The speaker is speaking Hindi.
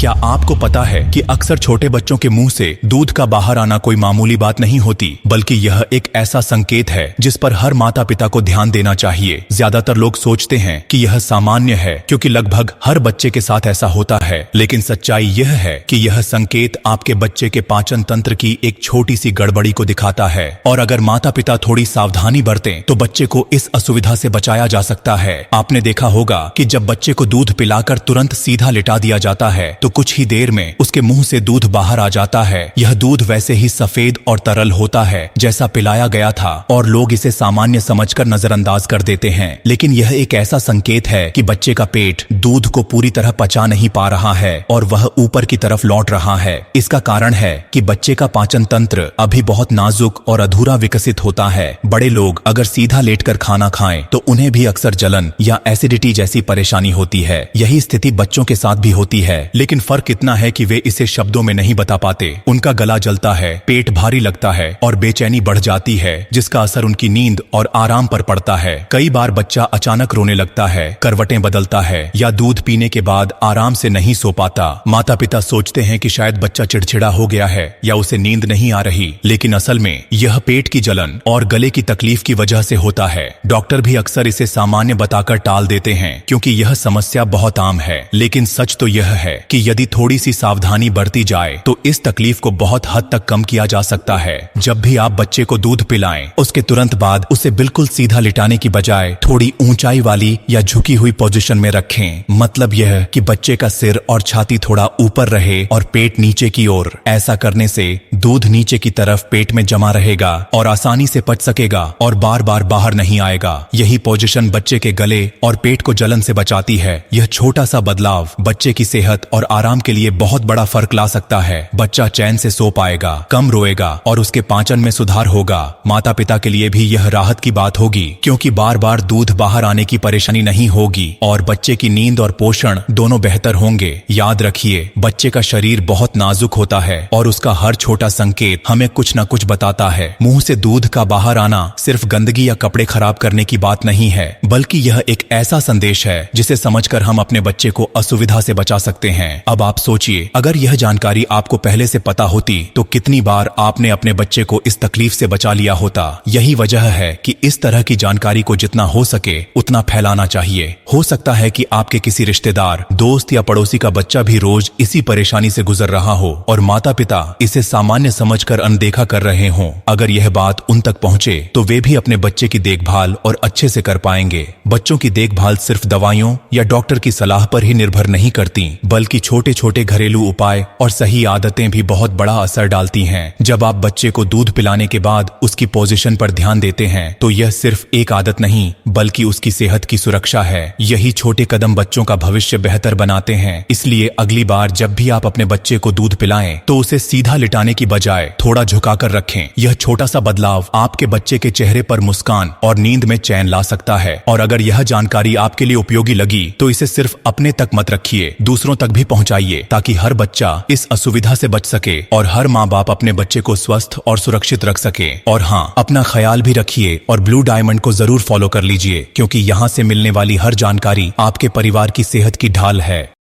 क्या आपको पता है कि अक्सर छोटे बच्चों के मुंह से दूध का बाहर आना कोई मामूली बात नहीं होती, बल्कि यह एक ऐसा संकेत है जिस पर हर माता पिता को ध्यान देना चाहिए। ज्यादातर लोग सोचते हैं कि यह सामान्य है क्योंकि लगभग हर बच्चे के साथ ऐसा होता है, लेकिन सच्चाई यह है कि यह संकेत आपके बच्चे के पाचन तंत्र की एक छोटी सी गड़बड़ी को दिखाता है। और अगर माता पिता थोड़ी सावधानी बरतें तो बच्चे को इस असुविधा से बचाया जा सकता है। आपने देखा होगा कि जब बच्चे को दूध पिलाकर तुरंत सीधा लिटा दिया जाता है तो कुछ ही देर में उसके मुंह से दूध बाहर आ जाता है। यह दूध वैसे ही सफेद और तरल होता है जैसा पिलाया गया था और लोग इसे सामान्य समझकर नजरअंदाज कर देते हैं, लेकिन यह एक ऐसा संकेत है कि बच्चे का पेट दूध को पूरी तरह पचा नहीं पा रहा है और वह ऊपर की तरफ लौट रहा है। इसका कारण है कि बच्चे का पाचन तंत्र अभी बहुत नाजुक और अधूरा विकसित होता है। बड़े लोग अगर सीधा लेटकर खाना खाएं तो उन्हें भी अक्सर जलन या एसिडिटी जैसी परेशानी होती है। यही स्थिति बच्चों के साथ भी होती है, लेकिन फर्क इतना है कि वे इसे शब्दों में नहीं बता पाते। उनका गला जलता है, पेट भारी लगता है और बेचैनी बढ़ जाती है, जिसका असर उनकी नींद और आराम पर पड़ता है। कई बार बच्चा अचानक रोने लगता है, करवटें बदलता है या दूध पीने के बाद आराम से नहीं सो पाता। माता पिता सोचते हैं कि शायद बच्चा चिड़चिड़ा हो गया है या उसे नींद नहीं आ रही, लेकिन असल में यह पेट की जलन और गले की तकलीफ की वजह से होता है। डॉक्टर भी अक्सर इसे सामान्य बताकर टाल देते हैं क्योंकि यह समस्या बहुत आम है, लेकिन सच तो यह है कि यदि थोड़ी सी सावधानी बरती जाए तो इस तकलीफ को बहुत हद तक कम किया जा सकता है। जब भी आप बच्चे को दूध पिलाएं, उसके तुरंत बाद उसे बिल्कुल सीधा लिटाने की बजाय थोड़ी ऊंचाई वाली या झुकी हुई पोजीशन में रखें। मतलब यह कि बच्चे का सिर और छाती थोड़ा ऊपर रहे और पेट नीचे की ओर। ऐसा करने से दूध नीचे की तरफ पेट में जमा रहेगा और आसानी से पच सकेगा और बार बार बाहर नहीं आएगा। यही पोजीशन बच्चे के गले और पेट को जलन से बचाती है। यह छोटा सा बदलाव बच्चे की सेहत और आराम के लिए बहुत बड़ा फर्क ला सकता है। बच्चा चैन से सो पाएगा, कम रोएगा और उसके पाचन में सुधार होगा। माता पिता के लिए भी यह राहत की बात होगी क्योंकि बार बार दूध बाहर आने की परेशानी नहीं होगी और बच्चे की नींद और पोषण दोनों बेहतर होंगे। याद रखिए, बच्चे का शरीर बहुत नाजुक होता है और उसका हर छोटा संकेत हमें कुछ न कुछ बताता है। मुंह से दूध का बाहर आना सिर्फ गंदगी या कपड़े खराब करने की बात नहीं है, बल्कि यह एक ऐसा संदेश है जिसे समझकर हम अपने बच्चे को असुविधा से बचा सकते हैं। अब आप सोचिए, अगर यह जानकारी आपको पहले से पता होती तो कितनी बार आपने अपने बच्चे को इस तकलीफ से बचा लिया होता। यही वजह है कि इस तरह की जानकारी को जितना हो सके उतना फैलाना चाहिए। हो सकता है कि आपके किसी रिश्तेदार, दोस्त या पड़ोसी का बच्चा भी रोज इसी परेशानी से गुजर रहा हो और माता पिता इसे सामान्य समझकर अनदेखा कर रहे हों। अगर यह बात उन तक पहुंचे तो वे भी अपने बच्चे की देखभाल और अच्छे से कर पाएंगे। बच्चों की देखभाल सिर्फ दवाइयों या डॉक्टर की सलाह पर ही निर्भर नहीं करती, बल्कि छोटे छोटे घरेलू उपाय और सही आदतें भी बहुत बड़ा असर डालती हैं। जब आप बच्चे को दूध पिलाने के बाद उसकी पोजीशन पर ध्यान देते हैं तो यह सिर्फ एक आदत नहीं बल्कि उसकी सेहत की सुरक्षा है। यही छोटे कदम बच्चों का भविष्य बेहतर बनाते हैं। इसलिए अगली बार जब भी आप अपने बच्चे को दूध पिलाएं तो उसे सीधा लिटाने की बजाय थोड़ा झुकाकर रखें। यह छोटा सा बदलाव आपके बच्चे के चेहरे पर मुस्कान और नींद में चैन ला सकता है। और अगर यह जानकारी आपके लिए उपयोगी लगी तो इसे सिर्फ अपने तक मत रखिए, दूसरों तक भी पहुंचाइए ताकि हर बच्चा इस असुविधा से बच सके और हर माँ बाप अपने बच्चे को स्वस्थ और सुरक्षित रख सके। और हाँ, अपना ख्याल भी रखिए और ब्लू डायमंड को जरूर फॉलो कर लीजिए क्योंकि यहाँ से मिलने वाली हर जानकारी आपके परिवार की सेहत की ढाल है।